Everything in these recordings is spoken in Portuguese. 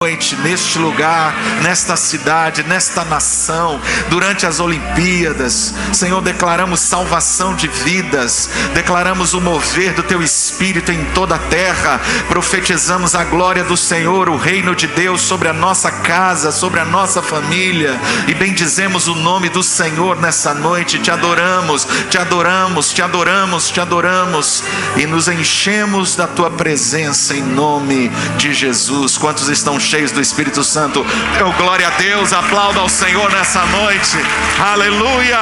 noite, neste lugar, nesta cidade, nesta nação, durante as Olimpíadas. Senhor, declaramos salvação de vidas, declaramos o mover do Teu Espírito em toda a terra, profetizamos a glória do Senhor, o reino de Deus sobre a nossa casa, sobre a nossa família, e bendizemos o nome do Senhor nessa noite. Te adoramos, te adoramos, te adoramos, te adoramos, e nos enchemos da Tua presença em nome de Jesus. Quantos estão cheios do Espírito Santo? Eu glória a Deus, aplauda ao Senhor nessa noite. Aleluia!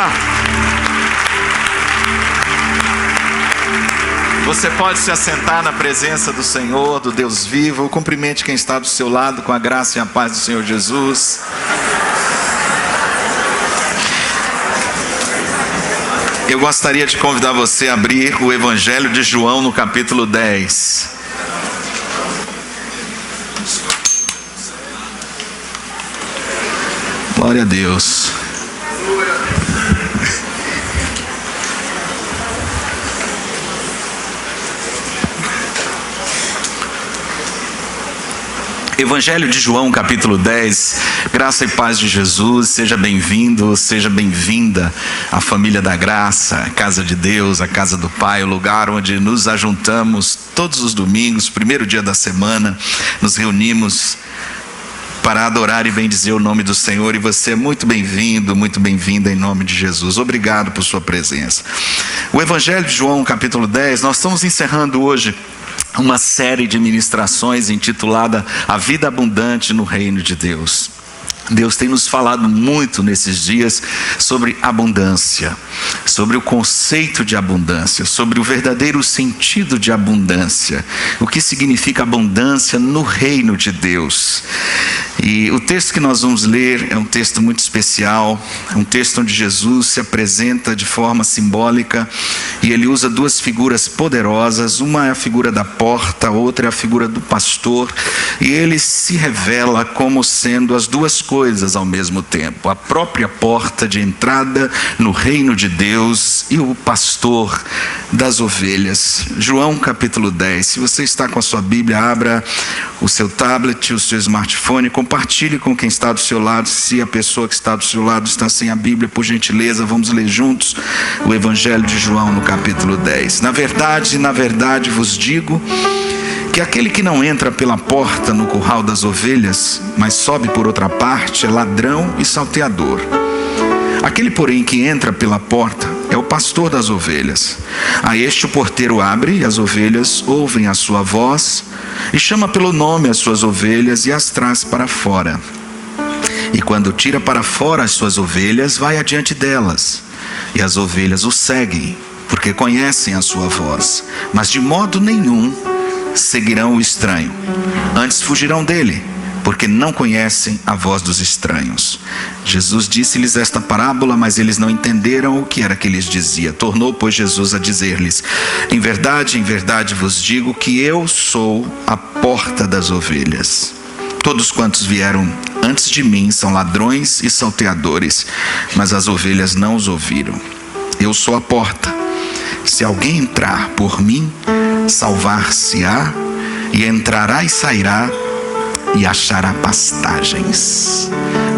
Você pode se assentar na presença do Senhor, do Deus vivo. Cumprimente quem está do seu lado com a graça e a paz do Senhor Jesus. Eu gostaria de convidar você a abrir o Evangelho de João no capítulo 10. Glória a Deus. Evangelho de João, capítulo 10. Graça e paz de Jesus. Seja bem-vindo, seja bem-vinda à família da graça, a casa de Deus, a casa do Pai, o lugar onde nos ajuntamos todos os domingos, primeiro dia da semana, nos reunimos para adorar e bendizer o nome do Senhor. E você é muito bem-vindo, muito bem-vinda em nome de Jesus. Obrigado por sua presença. O Evangelho de João, capítulo 10, nós estamos encerrando hoje uma série de ministrações intitulada A Vida Abundante no Reino de Deus. Deus tem nos falado muito nesses dias sobre abundância, sobre o conceito de abundância, sobre o verdadeiro sentido de abundância, o que significa abundância no reino de Deus. E o texto que nós vamos ler é um texto muito especial, é um texto onde Jesus se apresenta de forma simbólica e ele usa duas figuras poderosas. Uma é a figura da porta, a outra é a figura do pastor, e ele se revela como sendo as duas coisas ao mesmo tempo: a própria porta de entrada no reino de Deus e o pastor das ovelhas. João capítulo 10. Se você está com a sua Bíblia, abra o seu tablet, o seu smartphone, compartilhe com quem está do seu lado. Se a pessoa que está do seu lado está sem a Bíblia, por gentileza, vamos ler juntos o Evangelho de João no capítulo 10. Na verdade vos digo que aquele que não entra pela porta no curral das ovelhas, mas sobe por outra parte, é ladrão e salteador. Aquele, porém, que entra pela porta é o pastor das ovelhas. A este o porteiro abre, e as ovelhas ouvem a sua voz, e chama pelo nome as suas ovelhas e as traz para fora. E quando tira para fora as suas ovelhas, vai adiante delas, e as ovelhas o seguem, porque conhecem a sua voz, mas de modo nenhum seguirão o estranho, antes fugirão dele, porque não conhecem a voz dos estranhos. Jesus disse-lhes esta parábola, mas eles não entenderam o que era que lhes dizia. Tornou, pois, Jesus a dizer-lhes: em verdade vos digo que eu sou a porta das ovelhas. Todos quantos vieram antes de mim são ladrões e salteadores, mas as ovelhas não os ouviram. Eu sou a porta. Se alguém entrar por mim, salvar-se-á, e entrará e sairá, e achará pastagens.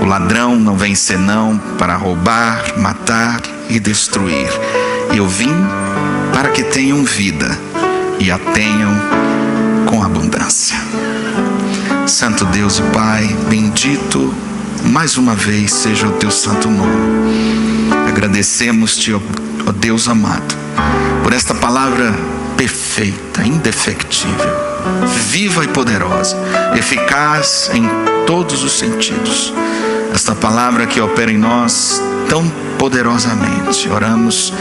O ladrão não vem senão para roubar, matar e destruir. Eu vim para que tenham vida e a tenham com abundância. Santo Deus e Pai, bendito mais uma vez seja o Teu santo nome. Agradecemos-Te, ó Deus amado, por esta palavra perfeita, indefectível, viva e poderosa, eficaz em todos os sentidos. Esta palavra que opera em nós tão poderosamente. Oramos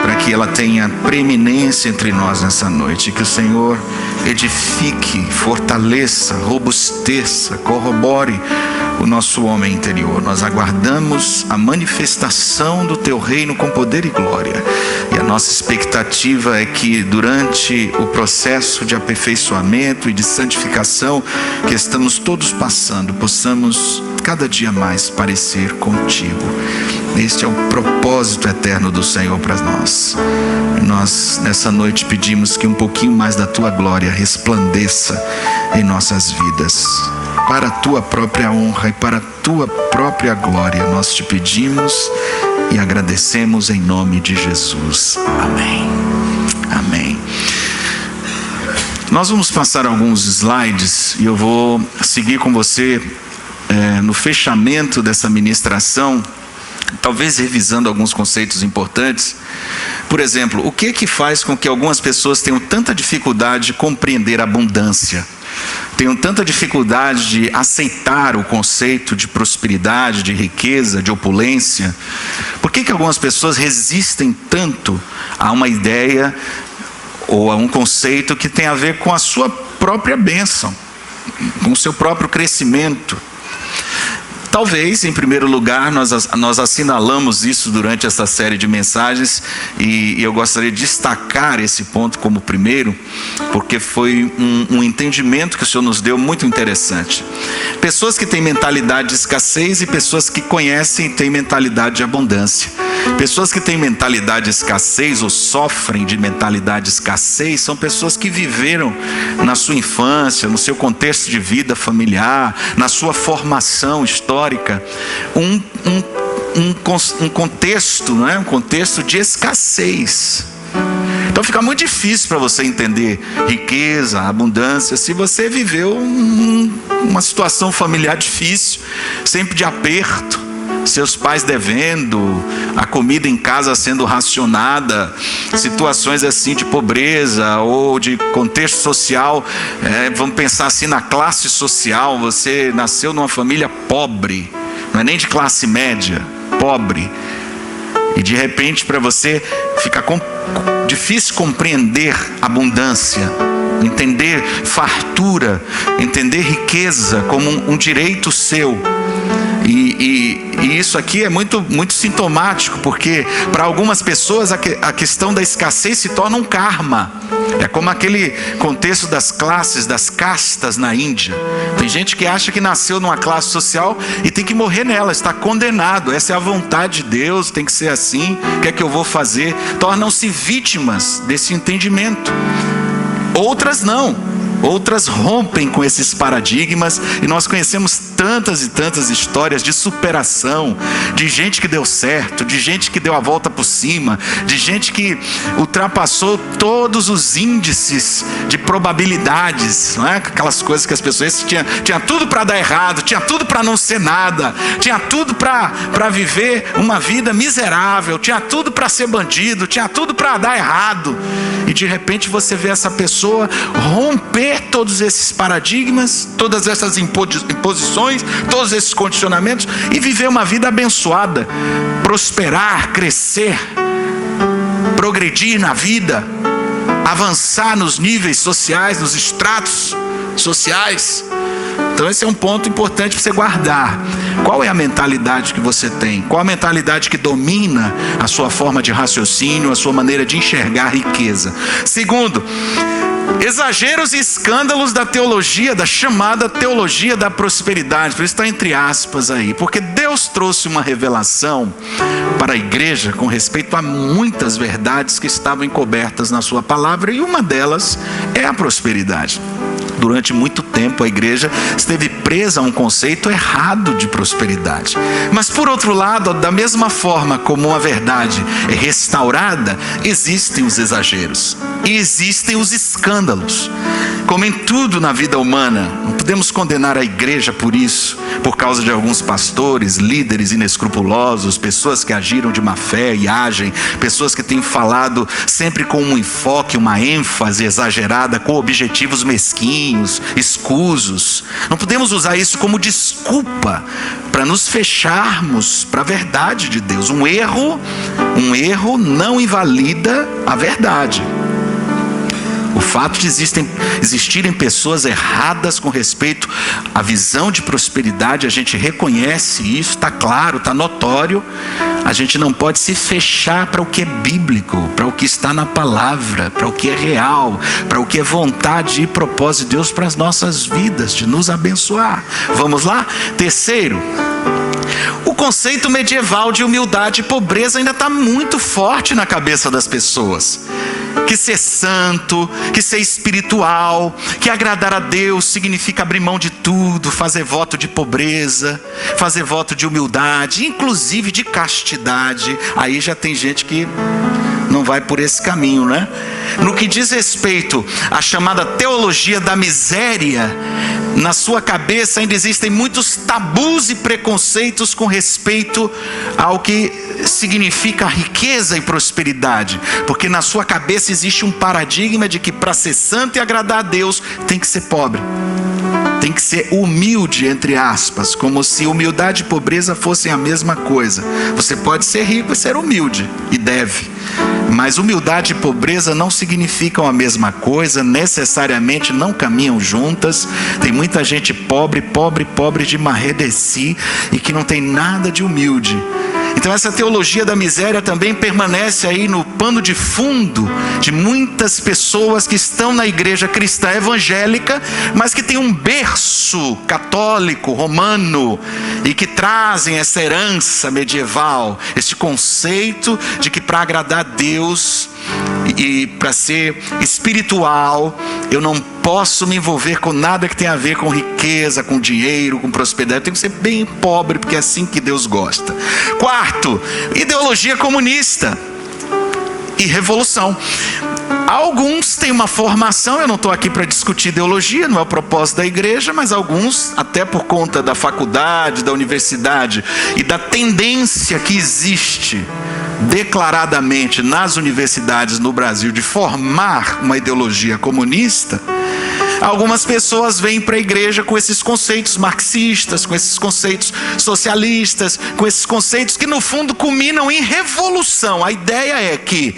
para que ela tenha preeminência entre nós nessa noite, que o Senhor edifique, fortaleça, robusteça, corrobore o nosso homem interior. Nós aguardamos a manifestação do Teu reino com poder e glória, e a nossa expectativa é que durante o processo de aperfeiçoamento e de santificação que estamos todos passando, possamos cada dia mais parecer contigo. Este é o propósito eterno do Senhor para nós. Nós nessa noite pedimos que um pouquinho mais da Tua glória resplandeça em nossas vidas. para a tua própria honra e para a tua própria glória. Nós te pedimos e agradecemos em nome de Jesus. Amém. Amém. Nós vamos passar alguns slides e eu vou seguir com você no fechamento dessa ministração, talvez revisando alguns conceitos importantes. Por exemplo, o que faz com que algumas pessoas tenham tanta dificuldade de compreender a abundância? Tenham tanta dificuldade de aceitar o conceito de prosperidade, de riqueza, de opulência? Por que algumas pessoas resistem tanto a uma ideia ou a um conceito que tem a ver com a sua própria bênção, com o seu próprio crescimento? Talvez, em primeiro lugar, nós assinalamos isso durante essa série de mensagens, e eu gostaria de destacar esse ponto como primeiro, porque foi um entendimento que o Senhor nos deu muito interessante. Pessoas que têm mentalidade de escassez e pessoas que conhecem e têm mentalidade de abundância. Pessoas que têm mentalidade de escassez ou sofrem de mentalidade de escassez são pessoas que viveram na sua infância, no seu contexto de vida familiar, na sua formação histórica, um contexto, não é? Um contexto de escassez. Então fica muito difícil para você entender riqueza, abundância, se você viveu uma situação familiar difícil, sempre de aperto, seus pais devendo, a comida em casa sendo racionada, situações assim de pobreza ou de contexto social, vamos pensar assim na classe social. Você nasceu numa família pobre, não é nem de classe média, pobre, e de repente para você fica difícil compreender abundância, entender fartura, entender riqueza como um direito seu. E isso aqui é muito, muito sintomático, porque para algumas pessoas a questão da escassez se torna um karma. É como aquele contexto das classes, das castas na Índia. Tem gente que acha que nasceu numa classe social e tem que morrer nela, está condenado. Essa é a vontade de Deus, tem que ser assim, o que é que eu vou fazer? Tornam-se vítimas desse entendimento. Outras não. Outras rompem com esses paradigmas, e nós conhecemos tantas e tantas histórias de superação, de gente que deu certo, de gente que deu a volta por cima, de gente que ultrapassou todos os índices de probabilidades, não é? Aquelas coisas que as pessoas tinha tudo para dar errado, tinha tudo para não ser nada, tinha tudo para viver uma vida miserável, tinha tudo para ser bandido, tinha tudo para dar errado, e de repente você vê essa pessoa romper todos esses paradigmas, todas essas imposições, todos esses condicionamentos, e viver uma vida abençoada, prosperar, crescer, progredir na vida, avançar nos níveis sociais, nos estratos sociais. Então esse é um ponto importante para você guardar. Qual é a mentalidade que você tem? Qual a mentalidade que domina a sua forma de raciocínio, a sua maneira de enxergar a riqueza? Segundo, exageros e escândalos da teologia, da chamada teologia da prosperidade. Por isso está entre aspas aí, porque Deus trouxe uma revelação para a igreja com respeito a muitas verdades que estavam encobertas na sua palavra, e uma delas é a prosperidade. Durante muito tempo a igreja esteve presa a um conceito errado de prosperidade. Mas por outro lado, da mesma forma como a verdade é restaurada, existem os exageros e existem os escândalos. Como em tudo na vida humana, não podemos condenar a igreja por isso, por causa de alguns pastores, líderes inescrupulosos, pessoas que agiram de má fé e agem, pessoas que têm falado sempre com um enfoque, uma ênfase exagerada, com objetivos mesquinhos, escusos. Não podemos usar isso como desculpa para nos fecharmos para a verdade de Deus. Um erro não invalida a verdade. O fato de existirem pessoas erradas com respeito à visão de prosperidade, a gente reconhece isso, está claro, está notório. A gente não pode se fechar para o que é bíblico, para o que está na palavra, para o que é real, para o que é vontade e propósito de Deus para as nossas vidas, de nos abençoar. Vamos lá? Terceiro, o conceito medieval de humildade e pobreza ainda está muito forte na cabeça das pessoas. que ser santo, que ser espiritual, que agradar a Deus significa abrir mão de tudo, fazer voto de pobreza, fazer voto de humildade, inclusive de castidade. Aí já tem gente que não vai por esse caminho, né? No que diz respeito à chamada teologia da miséria, na sua cabeça ainda existem muitos tabus e preconceitos com respeito ao que significa riqueza e prosperidade, porque na sua cabeça existe um paradigma de que para ser santo e agradar a Deus tem que ser pobre, tem que ser humilde, entre aspas, como se humildade e pobreza fossem a mesma coisa. Você pode ser rico e ser humilde, e deve, mas humildade e pobreza não significam a mesma coisa, necessariamente não caminham juntas. Tem muita gente pobre de marredeci e que não tem nada de humilde. Então essa teologia da miséria também permanece aí no pano de fundo de muitas pessoas que estão na igreja cristã evangélica, mas que tem um berço católico, romano, e que trazem essa herança medieval, esse conceito de que para agradar a Deus e para ser espiritual, eu não posso me envolver com nada que tenha a ver com riqueza, com dinheiro, com prosperidade. Eu tenho que ser bem pobre, porque é assim que Deus gosta. Quarto, ideologia comunista e revolução. Alguns têm uma formação, eu não estou aqui para discutir ideologia, não é o propósito da igreja, mas alguns, até por conta da faculdade, da universidade e da tendência que existe declaradamente nas universidades no Brasil de formar uma ideologia comunista, algumas pessoas vêm para a igreja com esses conceitos marxistas, com esses conceitos socialistas, com esses conceitos que no fundo culminam em revolução. A ideia é que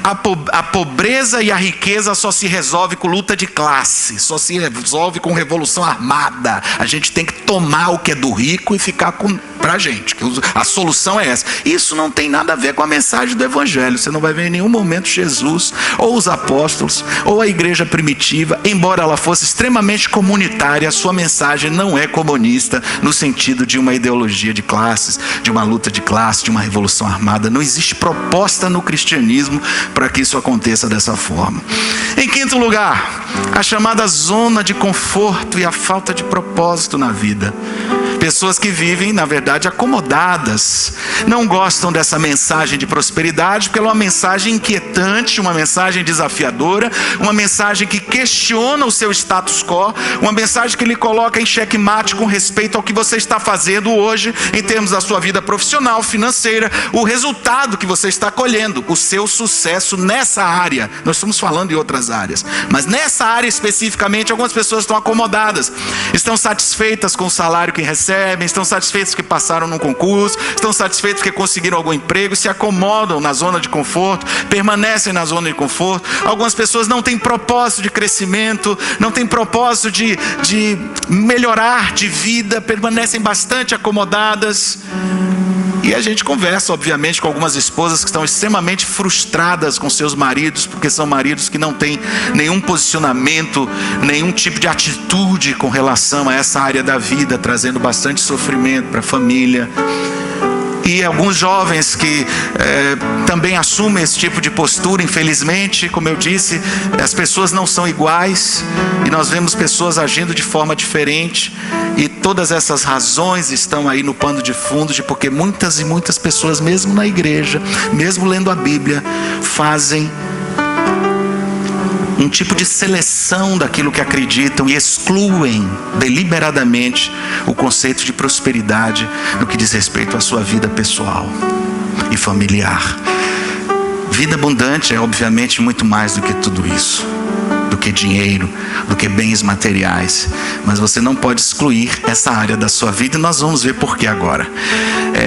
a pobreza e a riqueza só se resolve com luta de classe, só se resolve com revolução armada. A gente tem que tomar o que é do rico e ficar pra gente, que a solução é essa. Isso não tem nada a ver com a mensagem do evangelho. Você não vai ver em nenhum momento Jesus, ou os apóstolos, ou a igreja primitiva, embora ela fosse extremamente comunitária, a sua mensagem não é comunista no sentido de uma ideologia de classes, de uma luta de classe, de uma revolução armada. Não existe proposta no cristianismo para que isso aconteça dessa forma. Em quinto lugar, a chamada zona de conforto e a falta de propósito na vida. Pessoas que vivem, na verdade, acomodadas, não gostam dessa mensagem de prosperidade, porque ela é uma mensagem inquietante, uma mensagem desafiadora, uma mensagem que questiona o seu status quo, uma mensagem que lhe coloca em xeque-mate com respeito ao que você está fazendo hoje, em termos da sua vida profissional, financeira, o resultado que você está colhendo, o seu sucesso nessa área. Nós estamos falando de outras áreas, mas nessa área especificamente, algumas pessoas estão acomodadas, estão satisfeitas com o salário que recebem, estão satisfeitos que passaram num concurso, estão satisfeitos que conseguiram algum emprego, se acomodam na zona de conforto, permanecem na zona de conforto. Algumas pessoas não têm propósito de crescimento, não têm propósito de melhorar de vida, permanecem bastante acomodadas. E a gente conversa, obviamente, com algumas esposas que estão extremamente frustradas com seus maridos, porque são maridos que não têm nenhum posicionamento, nenhum tipo de atitude com relação a essa área da vida, trazendo bastante sofrimento para a família. E alguns jovens que também assumem esse tipo de postura, infelizmente, como eu disse, as pessoas não são iguais e nós vemos pessoas agindo de forma diferente, e todas essas razões estão aí no pano de fundo de porque muitas e muitas pessoas, mesmo na igreja, mesmo lendo a Bíblia, fazem um tipo de seleção daquilo que acreditam e excluem deliberadamente o conceito de prosperidade no que diz respeito à sua vida pessoal e familiar. Vida abundante é obviamente muito mais do que tudo isso, do que dinheiro, do que bens materiais, mas você não pode excluir essa área da sua vida, e nós vamos ver por que agora.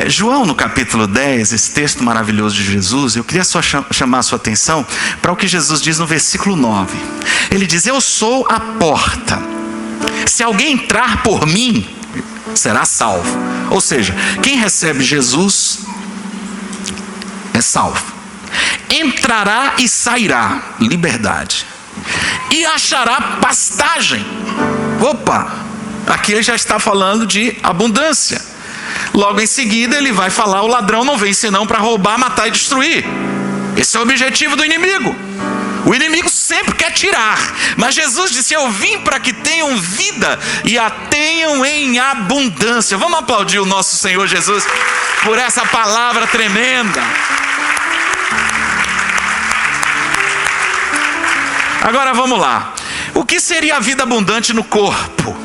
João, no capítulo 10, esse texto maravilhoso de Jesus, eu queria só chamar a sua atenção para o que Jesus diz no versículo 9. Ele diz: eu sou a porta, se alguém entrar por mim, será salvo. Ou seja, quem recebe Jesus é salvo, entrará e sairá, liberdade, e achará pastagem. Opa, aqui ele já está falando de abundância. Logo em seguida ele vai falar: o ladrão não vem senão para roubar, matar e destruir. Esse é o objetivo do inimigo. O inimigo sempre quer tirar, mas Jesus disse: eu vim para que tenham vida e a tenham em abundância. Vamos aplaudir o nosso Senhor Jesus por essa palavra tremenda. Agora vamos lá. O que seria a vida abundante no corpo?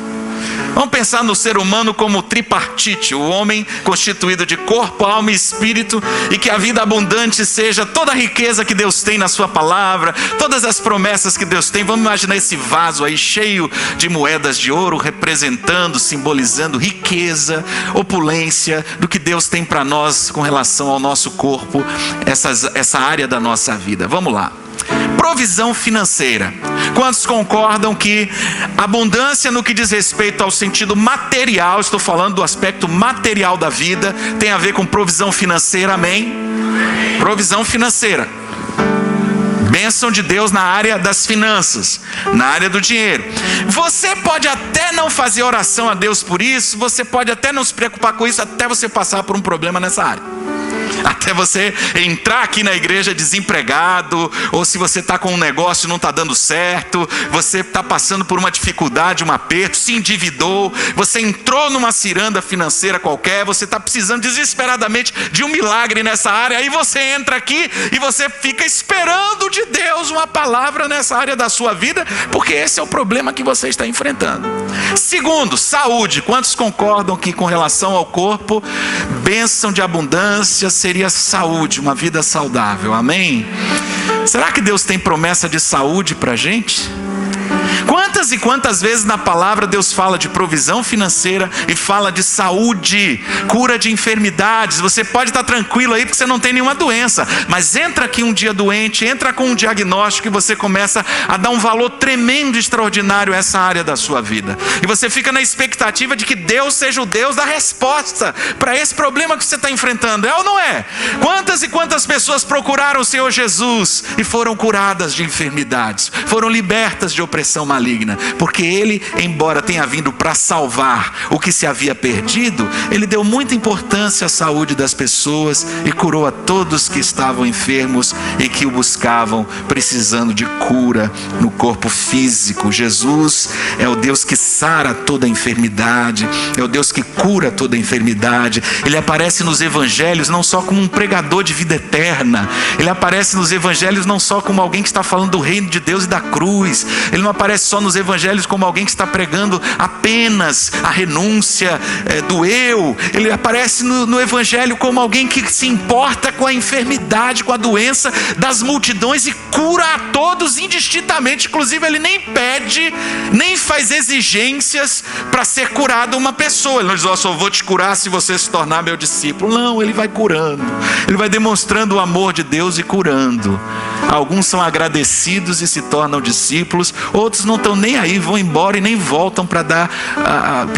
Vamos pensar no ser humano como tripartite, o homem constituído de corpo, alma e espírito, e que a vida abundante seja toda a riqueza que Deus tem na sua palavra, todas as promessas que Deus tem. Vamos imaginar esse vaso aí cheio de moedas de ouro, representando, simbolizando riqueza, opulência do que Deus tem para nós com relação ao nosso corpo, essa área da nossa vida. Vamos lá. Provisão financeira. Quantos concordam que abundância no que diz respeito ao sentido material, estou falando do aspecto material da vida, tem a ver com provisão financeira? Amém? Provisão financeira. Bênção de Deus na área das finanças, na área do dinheiro. Você pode até não fazer oração a Deus por isso, você pode até não se preocupar com isso, até você passar por um problema nessa área. Até você entrar aqui na igreja desempregado, ou se você está com um negócio e não está dando certo, você está passando por uma dificuldade, um aperto, se endividou, você entrou numa ciranda financeira qualquer, você está precisando desesperadamente de um milagre nessa área, aí você entra aqui e você fica esperando de Deus uma palavra nessa área da sua vida, porque esse é o problema que você está enfrentando. Segundo, saúde. Quantos concordam que com relação ao corpo, bênção de abundância seria saúde, uma vida saudável? Amém? Será que Deus tem promessa de saúde para a gente? Quantas e quantas vezes na palavra Deus fala de provisão financeira e fala de saúde, cura de enfermidades? Você pode estar tranquilo aí porque você não tem nenhuma doença, mas entra aqui um dia doente, entra com um diagnóstico e você começa a dar um valor tremendo, extraordinário a essa área da sua vida. E você fica na expectativa de que Deus seja o Deus da resposta para esse problema que você está enfrentando. É ou não é? Quantas e quantas pessoas procuraram o Senhor Jesus e foram curadas de enfermidades, foram libertas de opressão maligna, porque Ele, embora tenha vindo para salvar o que se havia perdido, Ele deu muita importância à saúde das pessoas e curou a todos que estavam enfermos e que o buscavam, precisando de cura no corpo físico. Jesus é o Deus que sara toda a enfermidade, é o Deus que cura toda a enfermidade. Ele aparece nos evangelhos não só como um pregador de vida eterna, Ele aparece nos evangelhos não só como alguém que está falando do reino de Deus e da cruz. Ele não aparece só nos evangelhos como alguém que está pregando apenas a renúncia do eu. Ele aparece no evangelho como alguém que se importa com a enfermidade, com a doença das multidões e cura a todos indistintamente. Inclusive ele nem pede, nem faz exigências para ser curado uma pessoa. Ele não diz: só vou te curar se você se tornar meu discípulo. Não, ele vai curando, ele vai demonstrando o amor de Deus e curando. Alguns são agradecidos e se tornam discípulos, outros não estão nem aí, vão embora e nem voltam para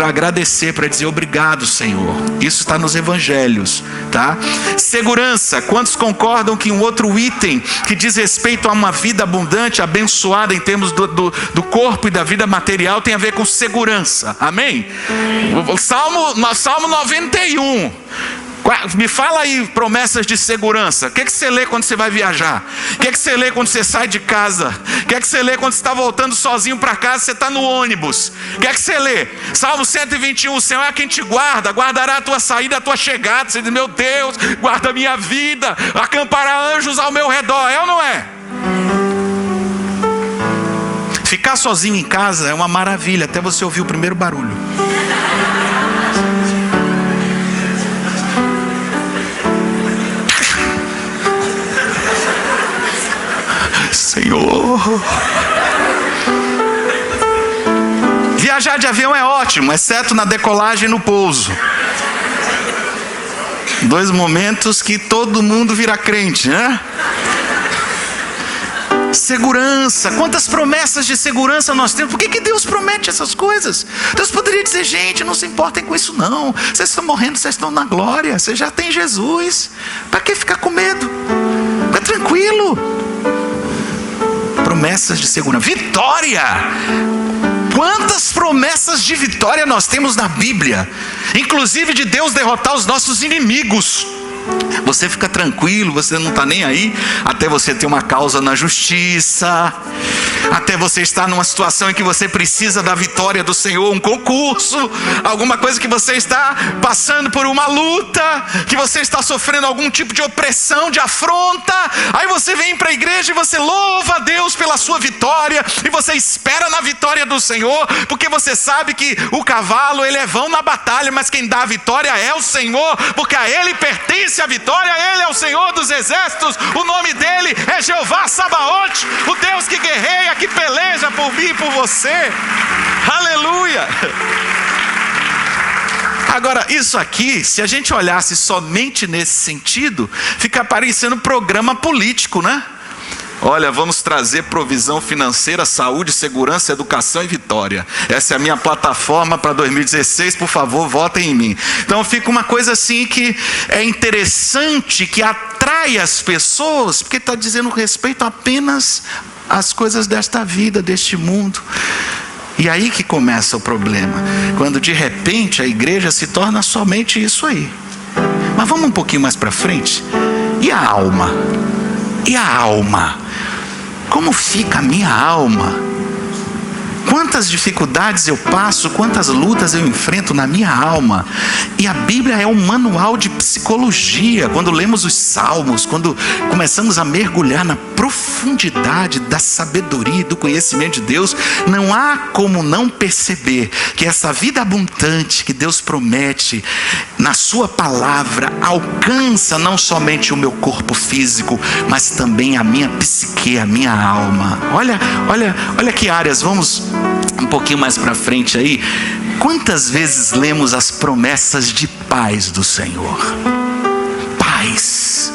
agradecer, para dizer obrigado, Senhor. Isso está nos evangelhos, tá? Segurança. Quantos concordam que um outro item que diz respeito a uma vida abundante, abençoada em termos do corpo e da vida material, tem a ver com segurança? Amém? Salmo 91. Me fala aí promessas de segurança. O que você lê quando você vai viajar? O que você lê quando você sai de casa? O que você lê quando você está voltando sozinho para casa? Você está no ônibus. O que você lê? Salmo 121, o Senhor é quem te guarda, guardará a tua saída e a tua chegada. Você diz: meu Deus, guarda a minha vida, acampará anjos ao meu redor. É ou não é? Ficar sozinho em casa é uma maravilha, até você ouvir o primeiro barulho. Senhor. Viajar de avião é ótimo, exceto na decolagem e no pouso. Dois momentos que todo mundo vira crente, né? Segurança. Quantas promessas de segurança nós temos? Por que Deus promete essas coisas? Deus poderia dizer: gente, não se importem com isso não. Vocês estão morrendo, vocês estão na glória. Vocês já têm Jesus. Para que ficar com medo? Fica tranquilo. Promessas de segurança. Vitória. Quantas promessas de vitória nós temos na Bíblia, inclusive de Deus derrotar os nossos inimigos. Você fica tranquilo, você não está nem aí, até você ter uma causa na justiça, até você estar numa situação em que você precisa da vitória do Senhor, um concurso, alguma coisa que você está passando por uma luta, que você está sofrendo algum tipo de opressão, de afronta. Aí você vem para a igreja e você louva a Deus pela sua vitória, e você espera na vitória do Senhor, porque você sabe que o cavalo ele é vão na batalha, mas quem dá a vitória é o Senhor, porque a Ele pertence a vitória. Ele é o Senhor dos exércitos, o nome dele é Jeová Sabaote, o Deus que guerreia, que peleja por mim e por você. Aleluia! Agora, isso aqui, se a gente olhasse somente nesse sentido, fica parecendo programa político, né? Olha, vamos trazer provisão financeira, saúde, segurança, educação e vitória. Essa é a minha plataforma para 2016, por favor, votem em mim. Então fica uma coisa assim que é interessante, que atrai as pessoas, porque está dizendo respeito apenas às coisas desta vida, deste mundo. E aí que começa o problema, quando de repente a igreja se torna somente isso aí. Mas vamos um pouquinho mais para frente. E a alma? E a alma? Como fica a minha alma? Quantas dificuldades eu passo, quantas lutas eu enfrento na minha alma. E a Bíblia é um manual de psicologia. Quando lemos os salmos, quando começamos a mergulhar na profundidade da sabedoria e do conhecimento de Deus, não há como não perceber que essa vida abundante que Deus promete na sua palavra alcança não somente o meu corpo físico, mas também a minha psique, a minha alma. Olha que áreas, vamos um pouquinho mais para frente aí. Quantas vezes lemos as promessas de paz do Senhor? Paz.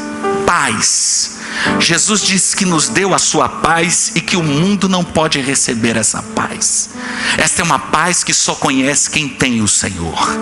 Jesus disse que nos deu a sua paz e que o mundo não pode receber essa paz. Esta é uma paz que só conhece quem tem o Senhor.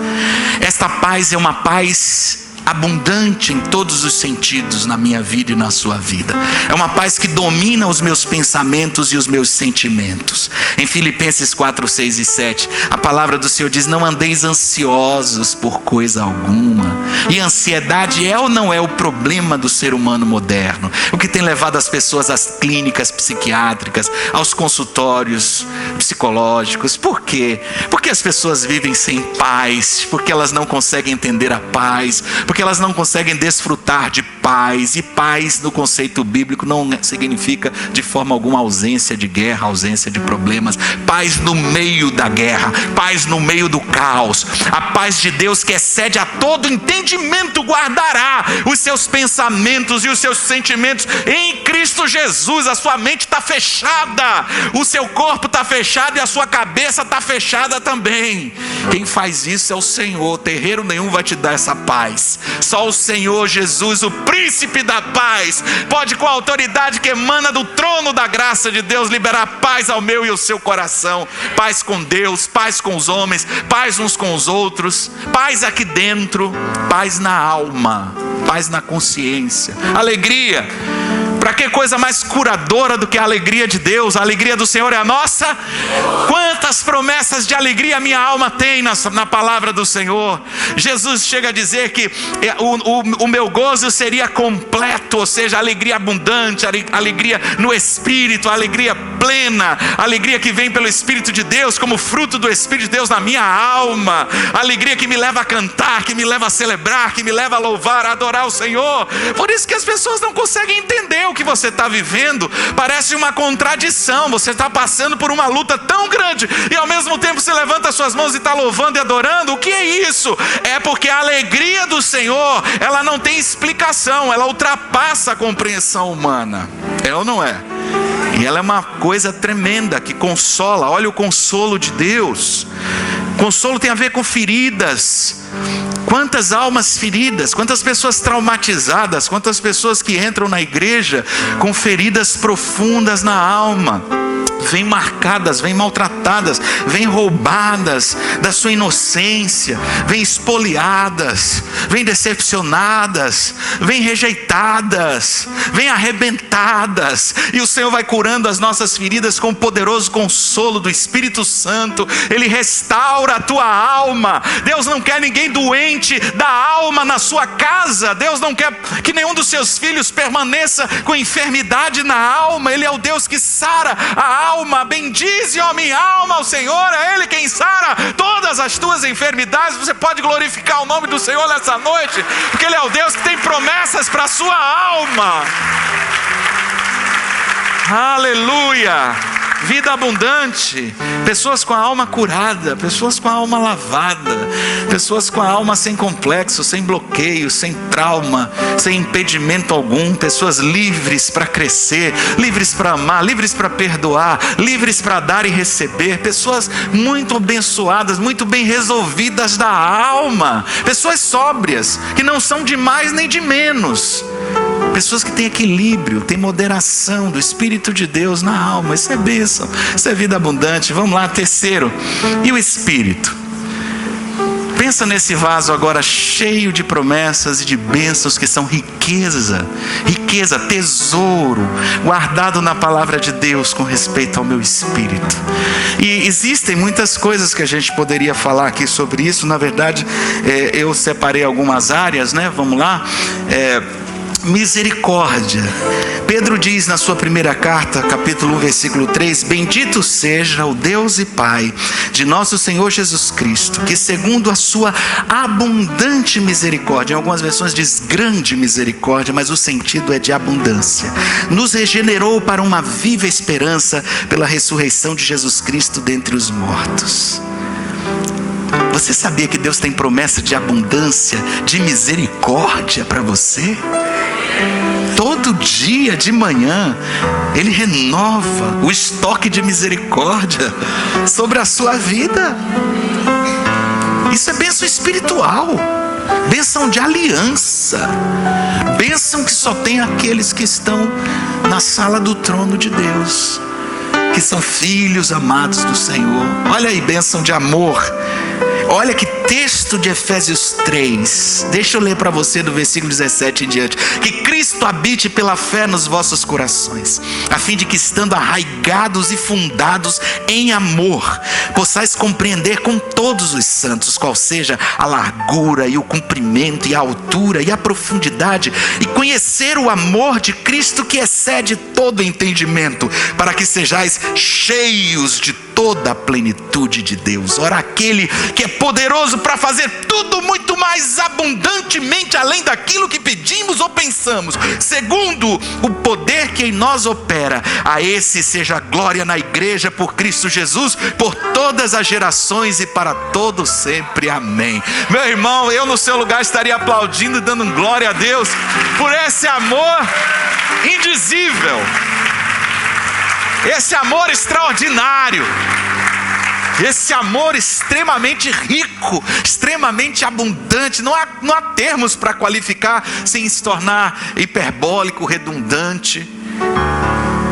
Esta paz é uma paz abundante em todos os sentidos na minha vida e na sua vida. É uma paz que domina os meus pensamentos e os meus sentimentos. Em Filipenses 4, 6 e 7, a palavra do Senhor diz: não andeis ansiosos por coisa alguma. E a ansiedade é ou não é o problema do ser humano moderno? O que tem levado as pessoas às clínicas psiquiátricas, aos consultórios psicológicos. Por quê? Porque as pessoas vivem sem paz, porque elas não conseguem entender a paz, porque elas não conseguem desfrutar de paz. E paz no conceito bíblico não significa de forma alguma ausência de guerra, ausência de problemas. Paz no meio da guerra, paz no meio do caos. A paz de Deus, que excede a todo entendimento, guardará os seus pensamentos e os seus sentimentos em Cristo Jesus. A sua mente está fechada, o seu corpo está fechado e a sua cabeça está fechada também. Quem faz isso é o Senhor. Terreiro nenhum vai te dar essa paz. Só o Senhor Jesus, o príncipe da paz, pode, com a autoridade que emana do trono da graça de Deus, liberar paz ao meu e ao seu coração. Paz com Deus, paz com os homens, paz uns com os outros, paz aqui dentro, paz na alma, paz na consciência, alegria. Para que coisa mais curadora do que a alegria de Deus? A alegria do Senhor é a nossa. Quantas promessas de alegria a minha alma tem na palavra do Senhor. Jesus chega a dizer que o meu gozo seria completo, ou seja, alegria abundante, alegria no Espírito, alegria plena, alegria que vem pelo Espírito de Deus, como fruto do Espírito de Deus na minha alma, alegria que me leva a cantar, que me leva a celebrar, que me leva a louvar, a adorar o Senhor. Por isso que as pessoas não conseguem entender o que você está vivendo. Parece uma contradição. Você está passando por uma luta tão grande e ao mesmo tempo você levanta suas mãos e está louvando e adorando. O que é isso? É porque a alegria do Senhor, ela não tem explicação, ela ultrapassa a compreensão humana. É ou não é? E ela é uma coisa tremenda que consola. Olha o consolo de Deus. Consolo tem a ver com feridas. Quantas almas feridas, quantas pessoas traumatizadas, quantas pessoas que entram na igreja com feridas profundas na alma. vêm marcadas, vêm maltratadas, vêm roubadas da sua inocência, vêm espoliadas, vêm decepcionadas, vêm rejeitadas, vêm arrebentadas, e o Senhor vai curando as nossas feridas com o poderoso consolo do Espírito Santo. Ele restaura a tua alma. Deus não quer ninguém doente da alma na sua casa. Deus não quer que nenhum dos seus filhos permaneça com enfermidade na alma. Ele é o Deus que sara a alma. Bendize, ó minha alma, ao Senhor. É Ele quem sara todas as tuas enfermidades. Você pode glorificar o nome do Senhor nessa noite, porque Ele é o Deus que tem promessas para a sua alma. Aleluia! Vida abundante, pessoas com a alma curada, pessoas com a alma lavada, pessoas com a alma sem complexo, sem bloqueio, sem trauma, sem impedimento algum, pessoas livres para crescer, livres para amar, livres para perdoar, livres para dar e receber, pessoas muito abençoadas, muito bem resolvidas da alma, pessoas sóbrias, que não são de mais nem de menos, pessoas que têm equilíbrio, têm moderação do Espírito de Deus na alma. Isso é bênção, isso é vida abundante. Vamos lá, terceiro. E o Espírito? Pensa nesse vaso agora cheio de promessas e de bênçãos que são riqueza, tesouro, guardado na palavra de Deus com respeito ao meu espírito. E existem muitas coisas que a gente poderia falar aqui sobre isso. Na verdade, eu separei algumas áreas, né? Vamos lá. Misericórdia. Pedro diz na sua primeira carta, capítulo 1, versículo 3: bendito seja o Deus e Pai de nosso Senhor Jesus Cristo, que segundo a sua abundante misericórdia, em algumas versões diz grande misericórdia, mas o sentido é de abundância, nos regenerou para uma viva esperança pela ressurreição de Jesus Cristo dentre os mortos. Você sabia que Deus tem promessa de abundância, de misericórdia para você? Todo dia de manhã Ele renova o estoque de misericórdia sobre a sua vida. Isso é bênção espiritual, bênção de aliança, bênção que só tem aqueles que estão na sala do trono de Deus, que são filhos amados do Senhor. Olha aí, bênção de amor. Olha que texto de Efésios 3. Deixa eu ler para você do versículo 17 em diante. Que Cristo habite pela fé nos vossos corações, a fim de que, estando arraigados e fundados em amor, possais compreender com todos os santos qual seja a largura e o comprimento e a altura e a profundidade, e conhecer o amor de Cristo que excede todo entendimento, para que sejais cheios de toda a plenitude de Deus. Ora, aquele que é poderoso para fazer tudo muito mais abundantemente além daquilo que pedimos ou pensamos, segundo o poder que em nós opera, a esse seja a glória na igreja por Cristo Jesus, por todas as gerações e para todo sempre. Amém. Meu irmão, eu no seu lugar estaria aplaudindo e dando glória a Deus por esse amor indizível, esse amor extraordinário, esse amor extremamente rico, extremamente abundante. Não há termos para qualificar sem se tornar hiperbólico, redundante.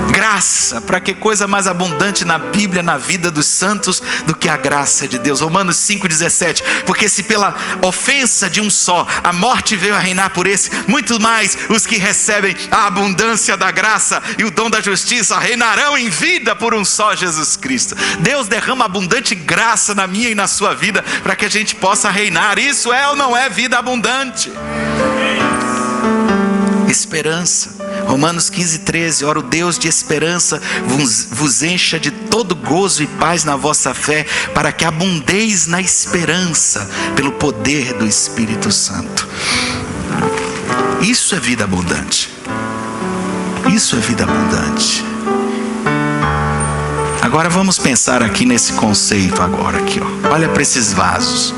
Graça, para que coisa mais abundante na Bíblia, na vida dos santos, do que a graça de Deus. Romanos 5,17: porque se pela ofensa de um só a morte veio a reinar por esse, muito mais os que recebem a abundância da graça e o dom da justiça reinarão em vida por um só Jesus Cristo. Deus derrama abundante graça na minha e na sua vida, para que a gente possa reinar. Isso é ou não é vida abundante? Esperança. Romanos 15,13: ora, o Deus de esperança vos encha de todo gozo e paz na vossa fé, para que abundeis na esperança pelo poder do Espírito Santo. Isso é vida abundante. Isso é vida abundante. Agora vamos pensar aqui nesse conceito agora aqui, ó. Olha para esses vasos.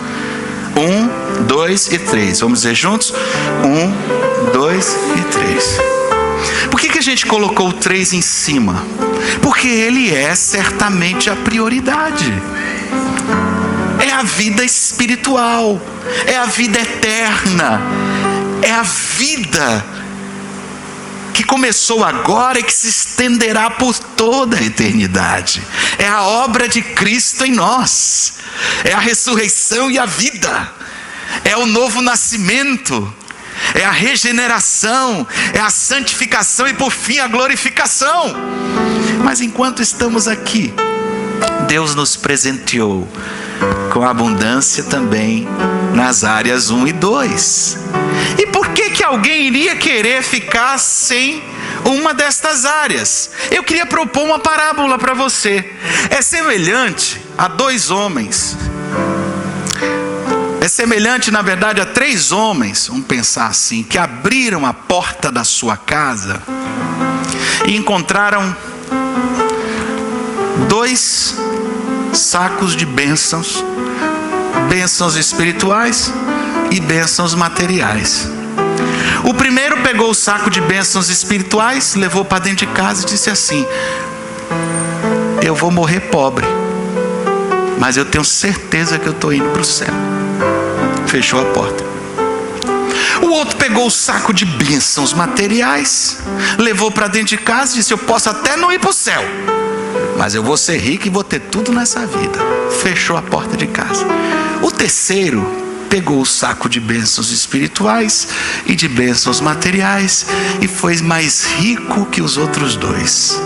1, 2 e 3. Vamos dizer juntos? 1, 2 e 3. Por que a gente colocou o 3 em cima? Porque ele é certamente a prioridade. É a vida espiritual, é a vida eterna, é a vida que começou agora e que se estenderá por toda a eternidade. É a obra de Cristo em nós, é a ressurreição e a vida, é o novo nascimento, é a regeneração, é a santificação e por fim a glorificação. Mas enquanto estamos aqui, Deus nos presenteou com abundância também nas áreas 1 e 2. E por que alguém iria querer ficar sem uma destas áreas? Eu queria propor uma parábola para você. É semelhante a 2 homens. É semelhante, na verdade, a 3 homens, vamos pensar assim, que abriram a porta da sua casa e encontraram 2 sacos de bênçãos, bênçãos espirituais e bênçãos materiais. O primeiro pegou o saco de bênçãos espirituais, levou para dentro de casa e disse assim: eu vou morrer pobre, mas eu tenho certeza que eu estou indo para o céu. Fechou a porta. O outro pegou o saco de bênçãos materiais, levou para dentro de casa e disse: eu posso até não ir para o céu, mas eu vou ser rico e vou ter tudo nessa vida. Fechou a porta de casa. O terceiro pegou o saco de bênçãos espirituais e de bênçãos materiais e foi mais rico que os outros 2.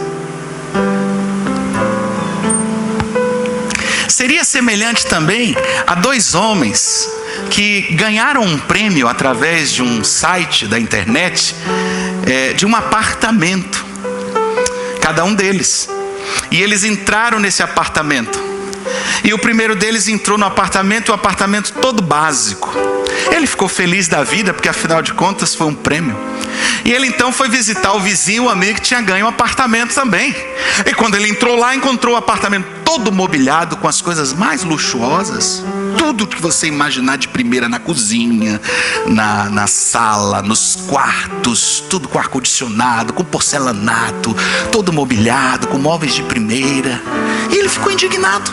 Seria semelhante também a 2 homens que ganharam um prêmio através de um site da internet, de um apartamento, cada um deles. E eles entraram nesse apartamento. E o primeiro deles entrou no apartamento, o apartamento todo básico. Ele ficou feliz da vida, porque afinal de contas foi um prêmio. E ele então foi visitar o vizinho, o amigo que tinha ganho um apartamento também. E quando ele entrou lá, encontrou o apartamento todo mobiliado com as coisas mais luxuosas. Tudo que você imaginar de primeira, na cozinha, na sala, nos quartos, tudo com ar-condicionado, com porcelanato, todo mobiliado, com móveis de primeira. E ele ficou indignado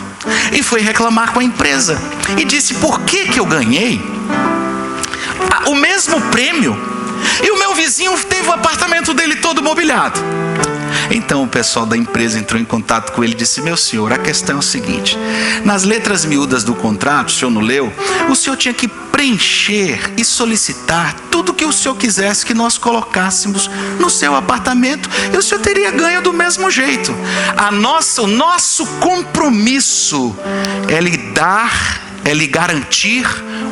e foi reclamar com a empresa e disse: por que eu ganhei o mesmo prêmio e o meu vizinho teve o apartamento dele todo mobiliado? Então o pessoal da empresa entrou em contato com ele e disse: meu senhor, a questão é o seguinte: nas letras miúdas do contrato, o senhor não leu, o senhor tinha que preencher e solicitar tudo que o senhor quisesse que nós colocássemos no seu apartamento, e o senhor teria ganho do mesmo jeito. O nosso compromisso é lhe garantir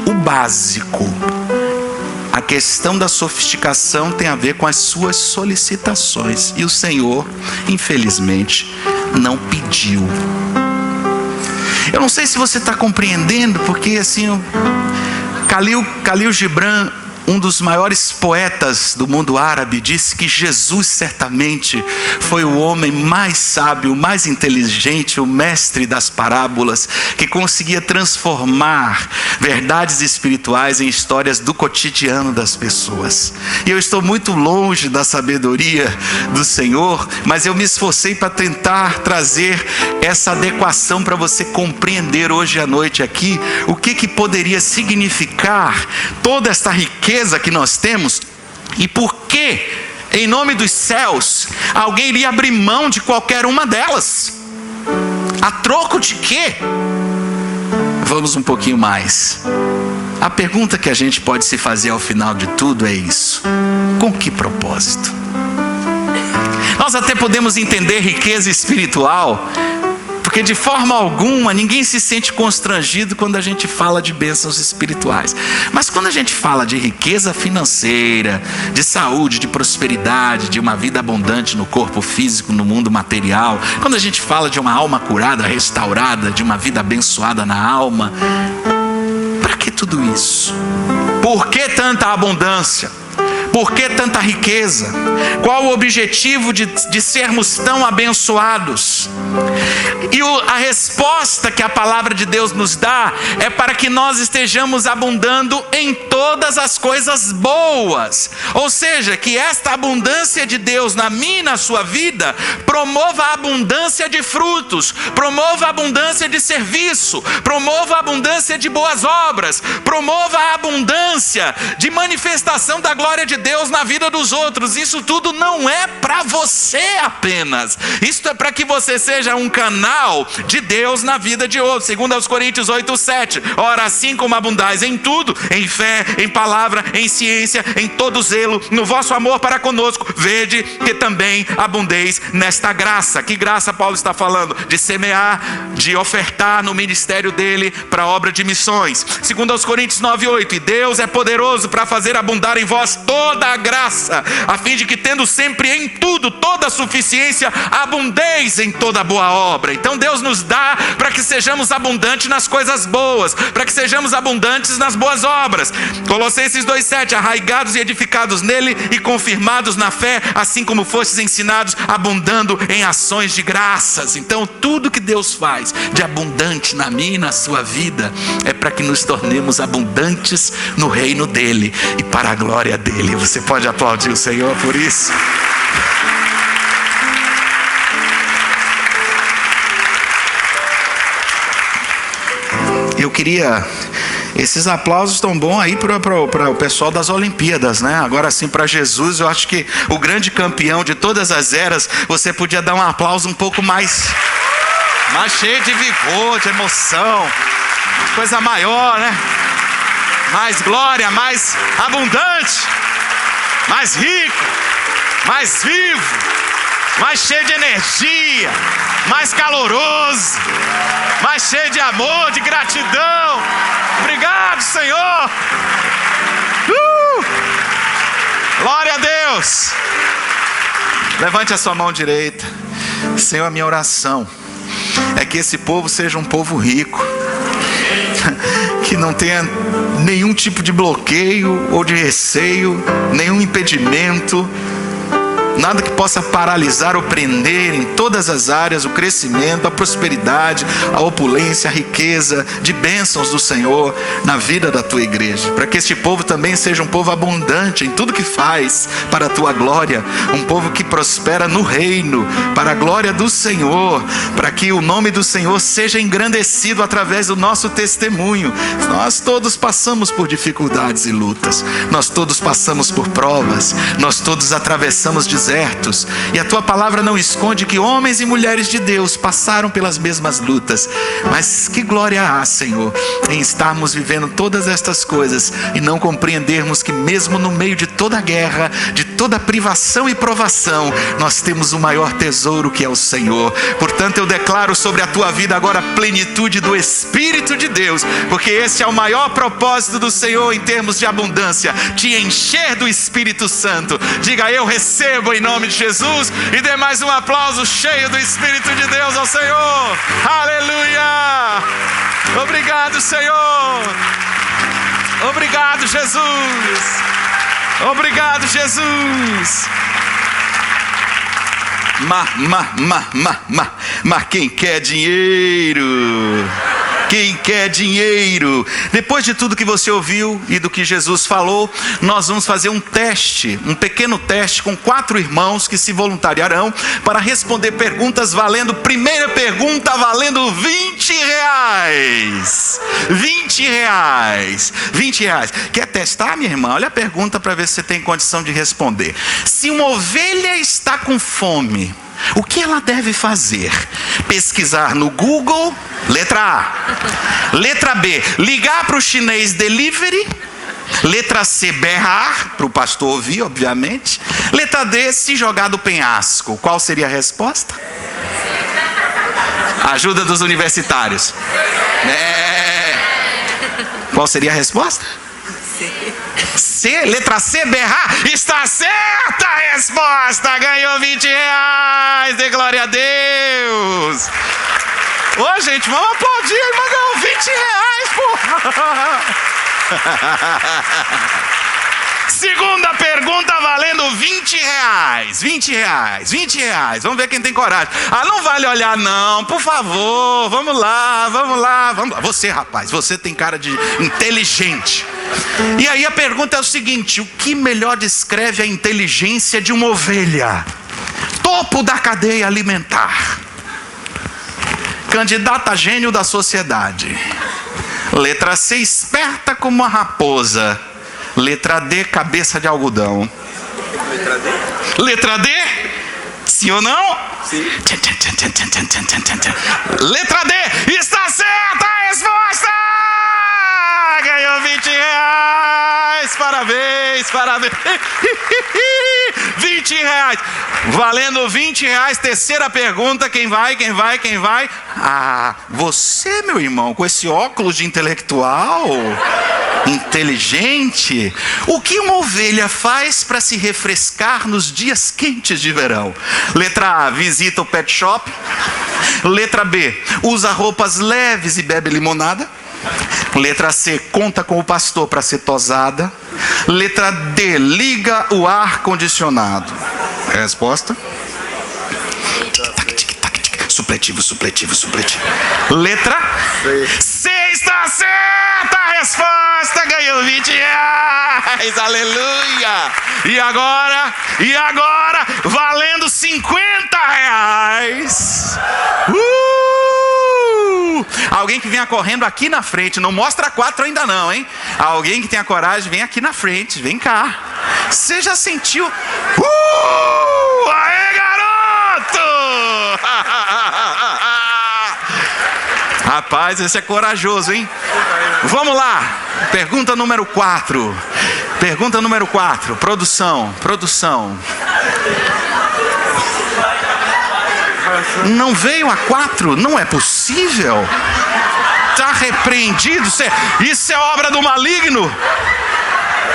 o básico. A questão da sofisticação tem a ver com as suas solicitações. E o Senhor, infelizmente, não pediu. Eu não sei se você está compreendendo, porque assim, Khalil Gibran, um dos maiores poetas do mundo árabe, disse que Jesus certamente foi o homem mais sábio, mais inteligente, o mestre das parábolas, que conseguia transformar verdades espirituais em histórias do cotidiano das pessoas. E eu estou muito longe da sabedoria do Senhor, mas eu me esforcei para tentar trazer essa adequação para você compreender hoje à noite aqui o que poderia significar toda esta riqueza que nós temos e por que, em nome dos céus, alguém iria abrir mão de qualquer uma delas. A troco de quê? Vamos um pouquinho mais. A pergunta que a gente pode se fazer ao final de tudo é isso: com que propósito? Nós até podemos entender riqueza espiritual, porque de forma alguma ninguém se sente constrangido quando a gente fala de bênçãos espirituais. Mas quando a gente fala de riqueza financeira, de saúde, de prosperidade, de uma vida abundante no corpo físico, no mundo material, quando a gente fala de uma alma curada, restaurada, de uma vida abençoada na alma, para que tudo isso? Por que tanta abundância? Por que tanta riqueza? Qual o objetivo de sermos tão abençoados? E a resposta que a palavra de Deus nos dá é para que nós estejamos abundando em todas as coisas boas. Ou seja, que esta abundância de Deus na minha e na sua vida promova a abundância de frutos, promova a abundância de serviço, promova a abundância de boas obras, promova a abundância de manifestação da glória de Deus na vida dos outros. Isso tudo não é para você apenas. Isso é para que você seja um canal de Deus na vida de outros. Segundo aos Coríntios 8:7. Ora, assim como abundais em tudo, em fé, em palavra, em ciência, em todo zelo, no vosso amor para conosco, vede que também abundeis nesta graça. Que graça Paulo está falando? De semear, de ofertar no ministério dele para a obra de missões. Segundo aos Coríntios 9:8. E Deus é poderoso para fazer abundar em vós toda a graça, a fim de que, tendo sempre em tudo toda a suficiência, abundeis em toda boa obra. Então Deus nos dá para que sejamos abundantes nas coisas boas, para que sejamos abundantes nas boas obras. Colossenses 2:7. Arraigados e edificados nele e confirmados na fé, assim como fostes ensinados, abundando em ações de graças. Então tudo que Deus faz de abundante na minha e na sua vida é para que nos tornemos abundantes no reino dele e para a glória dele. Você pode aplaudir o Senhor por isso? Eu queria... Esses aplausos estão bons aí para o pessoal das Olimpíadas, né? Agora sim, para Jesus, eu acho que o grande campeão de todas as eras, você podia dar um aplauso um pouco mais cheio de vigor, de emoção, coisa maior, né? Mais glória, mais abundante, mais rico, mais vivo, mais cheio de energia, mais caloroso, mais cheio de amor, de gratidão. Obrigado, Senhor. Glória a Deus. Levante a sua mão direita. Senhor, a minha oração é que esse povo seja um povo rico, que não tenha nenhum tipo de bloqueio ou de receio, nenhum impedimento, nada que possa paralisar ou prender em todas as áreas o crescimento, a prosperidade, a opulência, a riqueza de bênçãos do Senhor na vida da tua igreja, para que este povo também seja um povo abundante em tudo que faz para a tua glória, um povo que prospera no reino para a glória do Senhor, para que o nome do Senhor seja engrandecido através do nosso testemunho. Nós todos passamos por dificuldades e lutas, nós todos passamos por provas, nós todos atravessamos desertos, e a tua palavra não esconde que homens e mulheres de Deus passaram pelas mesmas lutas. Mas que glória há, Senhor, em estarmos vivendo todas estas coisas e não compreendermos que mesmo no meio de toda guerra, de toda privação e provação, nós temos o maior tesouro, que é o Senhor. Portanto, eu declaro sobre a tua vida agora a plenitude do Espírito de Deus, porque esse é o maior propósito do Senhor em termos de abundância, te encher do Espírito Santo. Diga: eu recebo em nome de Jesus, e dê mais um aplauso cheio do Espírito de Deus ao Senhor. Aleluia! Obrigado, Senhor. Obrigado, Jesus. Obrigado, Jesus. Mas quem quer dinheiro? Quem quer dinheiro? Depois de tudo que você ouviu e do que Jesus falou, nós vamos fazer um teste, um pequeno teste com 4 irmãos que se voluntariarão para responder perguntas valendo, primeira pergunta valendo R$20. R$20. Quer testar, minha irmã? Olha a pergunta para ver se você tem condição de responder. Se uma ovelha está com fome, o que ela deve fazer? Pesquisar no Google? Letra A. Letra B, ligar para o chinês delivery? Letra C, berrar, para o pastor ouvir, obviamente. Letra D, se jogar do penhasco. Qual seria a resposta? Ajuda dos universitários. Qual seria a resposta? C, letra C, berrar. Está certa a resposta. Ganhou R$20. Dê glória a Deus. Ô, gente, vamos aplaudir. Ele ganhou R$20, porra. Segunda pergunta valendo R$20. Vamos ver quem tem coragem. Não vale olhar não, por favor. Vamos lá. Você, rapaz, você tem cara de inteligente. E aí a pergunta é o seguinte: o que melhor descreve a inteligência de uma ovelha? Topo da cadeia alimentar. Candidata a gênio da sociedade. Letra C, esperta como uma raposa. Letra D, cabeça de algodão. Letra D? Letra D? Sim ou não? Sim. Letra D, está certa a resposta! Ganhou R$20. Parabéns, parabéns. R$20. Valendo R$20. Terceira pergunta, quem vai? Ah, você, meu irmão, com esse óculos de intelectual, inteligente. O que uma ovelha faz para se refrescar nos dias quentes de verão? Letra A, visita o pet shop. Letra B, usa roupas leves e bebe limonada. Letra C, conta com o pastor para ser tosada. Letra D, liga o ar condicionado. Resposta? Supletivo. Letra C está certa a resposta. Ganhou R$20. Aleluia. E agora, valendo R$50. Alguém que venha correndo aqui na frente. Não mostra 4 ainda não, hein? Alguém que tenha coragem, vem aqui na frente. Vem cá. Você já sentiu? Aê, garoto! Rapaz, esse é corajoso, hein? Vamos lá. Pergunta número 4. Produção. Não veio a 4? Não é possível. Está repreendido. Isso é obra do maligno.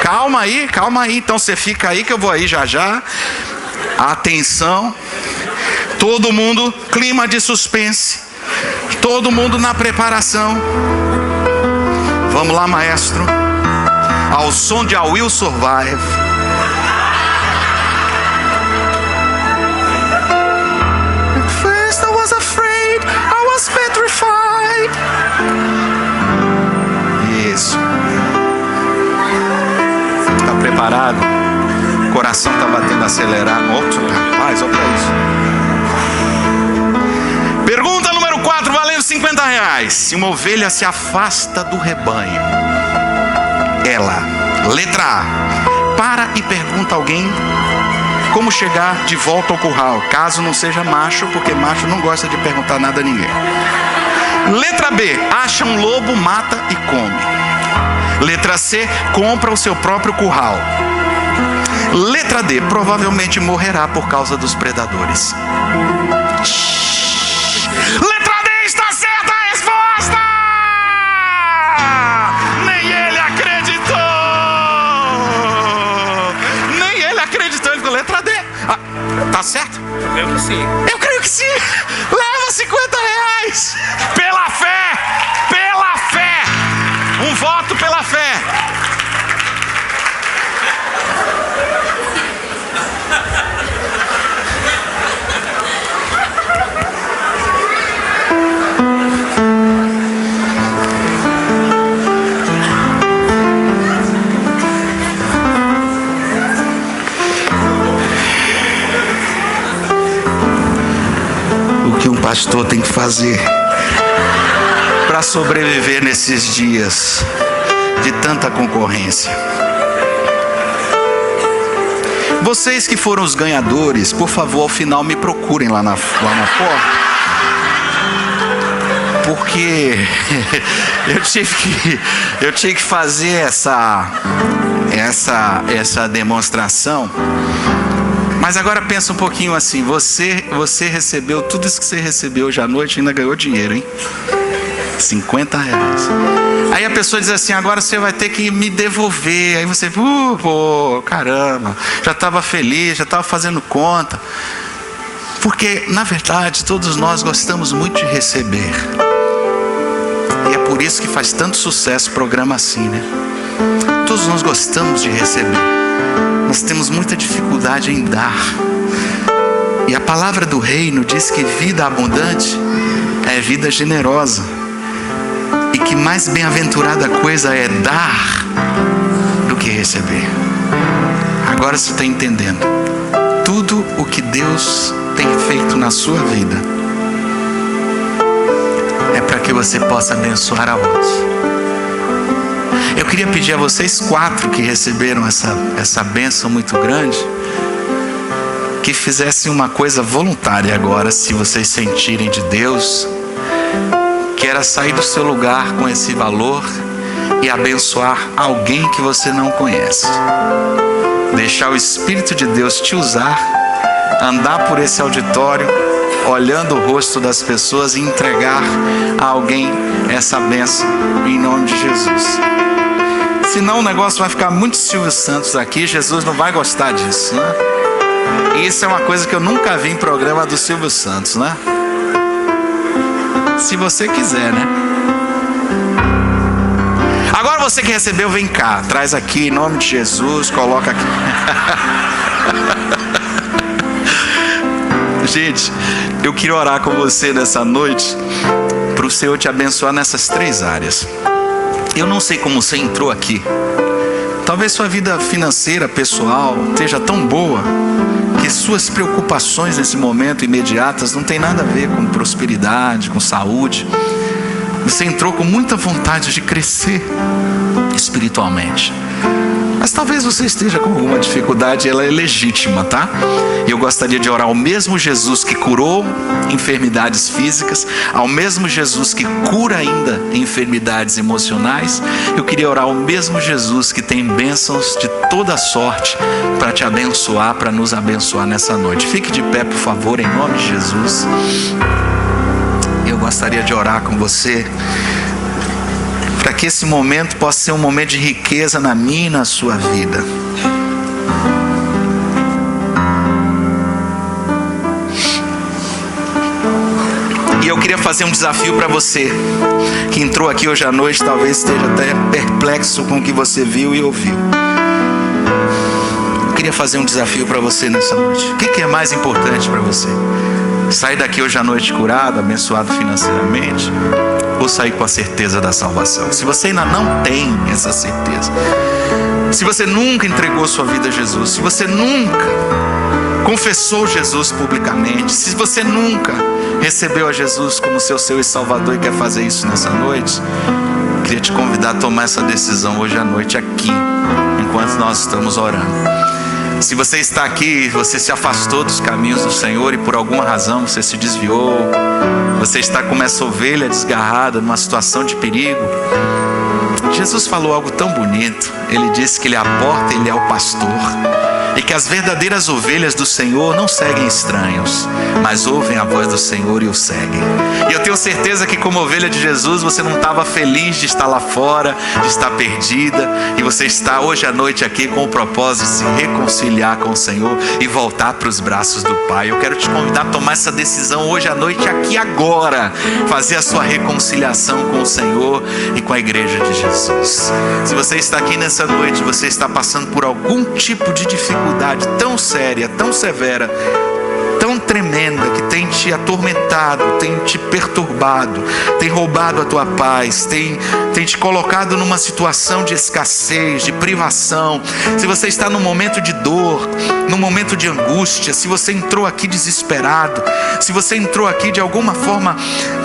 Calma aí. Então você fica aí que eu vou aí já. Atenção. Todo mundo, clima de suspense. Todo mundo na preparação. Vamos lá, maestro. Ao som de I Will Survive. At first I was afraid, I was petrified. Isso. Está preparado? O coração está batendo acelerado. Rapaz, olha isso. Pergunta número 4, valendo R$50. Se uma ovelha se afasta do rebanho, ela, letra A, para e pergunta a alguém como chegar de volta ao curral, caso não seja macho, porque macho não gosta de perguntar nada a ninguém. Letra B, acha um lobo, mata e come. Letra C, compra o seu próprio curral. Letra D, provavelmente morrerá por causa dos predadores. Letra D, está certa a resposta! Nem ele acreditou. Ele falou, letra D. Ah, tá certo? Eu creio que sim. Leva R$50. Pela fé. Um voto pela fé. Pastor tem que fazer para sobreviver nesses dias de tanta concorrência. Vocês que foram os ganhadores, por favor, ao final me procurem lá na porta, porque eu tive que fazer essa demonstração. Mas agora pensa um pouquinho assim, você recebeu tudo isso que você recebeu hoje à noite e ainda ganhou dinheiro, hein? R$50. Aí a pessoa diz assim, agora você vai ter que me devolver. Aí você, caramba, já estava feliz, já estava fazendo conta. Porque, na verdade, todos nós gostamos muito de receber. E é por isso que faz tanto sucesso o programa assim, né? Todos nós gostamos de receber. Nós temos muita dificuldade em dar. E a palavra do reino diz que vida abundante é vida generosa. E que mais bem-aventurada coisa é dar do que receber. Agora você está entendendo. Tudo o que Deus tem feito na sua vida é para que você possa abençoar a outros. Eu queria pedir a vocês 4 que receberam essa bênção muito grande, que fizessem uma coisa voluntária agora, se vocês sentirem de Deus, que era sair do seu lugar com esse valor e abençoar alguém que você não conhece. Deixar o Espírito de Deus te usar, andar por esse auditório, olhando o rosto das pessoas e entregar a alguém essa bênção em nome de Jesus. Senão o negócio vai ficar muito Silvio Santos aqui, Jesus não vai gostar disso, né? E isso é uma coisa que eu nunca vi em programa do Silvio Santos, né? Se você quiser, né? Agora você que recebeu, vem cá, traz aqui em nome de Jesus, coloca aqui. Gente, eu queria orar com você nessa noite, para o Senhor te abençoar nessas 3 áreas. Eu não sei como você entrou aqui. Talvez sua vida financeira, pessoal, esteja tão boa que suas preocupações nesse momento imediatas não tem nada a ver com prosperidade, com saúde. Você entrou com muita vontade de crescer espiritualmente. Mas talvez você esteja com alguma dificuldade, ela é legítima, tá? E eu gostaria de orar ao mesmo Jesus que curou enfermidades físicas, ao mesmo Jesus que cura ainda enfermidades emocionais. Eu queria orar ao mesmo Jesus que tem bênçãos de toda sorte para te abençoar, para nos abençoar nessa noite. Fique de pé, por favor, em nome de Jesus. Eu gostaria de orar com você, para que esse momento possa ser um momento de riqueza na minha e na sua vida. E eu queria fazer um desafio para você que entrou aqui hoje à noite, talvez esteja até perplexo com o que você viu e ouviu. Eu queria fazer um desafio para você nessa noite. O que é mais importante para você? Sair daqui hoje à noite curado, abençoado financeiramente, ou sair com a certeza da salvação? Se você ainda não tem essa certeza, se você nunca entregou sua vida a Jesus, se você nunca confessou Jesus publicamente, se você nunca recebeu a Jesus como seu Senhor e Salvador e quer fazer isso nessa noite, queria te convidar a tomar essa decisão hoje à noite aqui, enquanto nós estamos orando. Se você está aqui, você se afastou dos caminhos do Senhor e por alguma razão você se desviou, você está como essa ovelha desgarrada numa situação de perigo, Jesus falou algo tão bonito. Ele disse que Ele é a porta, Ele é o pastor, e que as verdadeiras ovelhas do Senhor não seguem estranhos, mas ouvem a voz do Senhor e o seguem. E eu tenho certeza que, como ovelha de Jesus, você não estava feliz de estar lá fora, de estar perdida, e você está hoje à noite aqui com o propósito de se reconciliar com o Senhor e voltar para os braços do Pai. Eu quero te convidar a tomar essa decisão hoje à noite, aqui agora, fazer a sua reconciliação com o Senhor e com a igreja de Jesus. Se você está aqui nessa noite, você está passando por algum tipo de dificuldade tão séria, tão severa, tão tremenda, que tem te atormentado, tem te perturbado, tem roubado a tua paz, tem te colocado numa situação de escassez, de privação. Se você está num momento de dor, num momento de angústia, se você entrou aqui desesperado, se você entrou aqui de alguma forma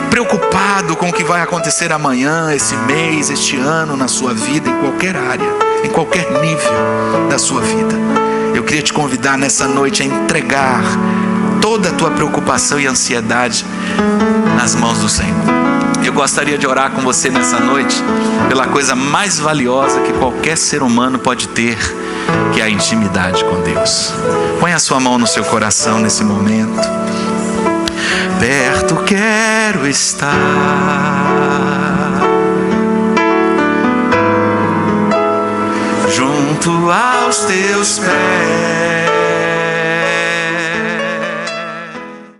preocupado com o que vai acontecer amanhã, esse mês, este ano, na sua vida, em qualquer área, em qualquer nível da sua vida, eu queria te convidar nessa noite a entregar toda a tua preocupação e ansiedade nas mãos do Senhor. Eu gostaria de orar com você nessa noite pela coisa mais valiosa que qualquer ser humano pode ter, que é a intimidade com Deus. Põe a sua mão no seu coração nesse momento. Perto quero estar, junto aos teus pés,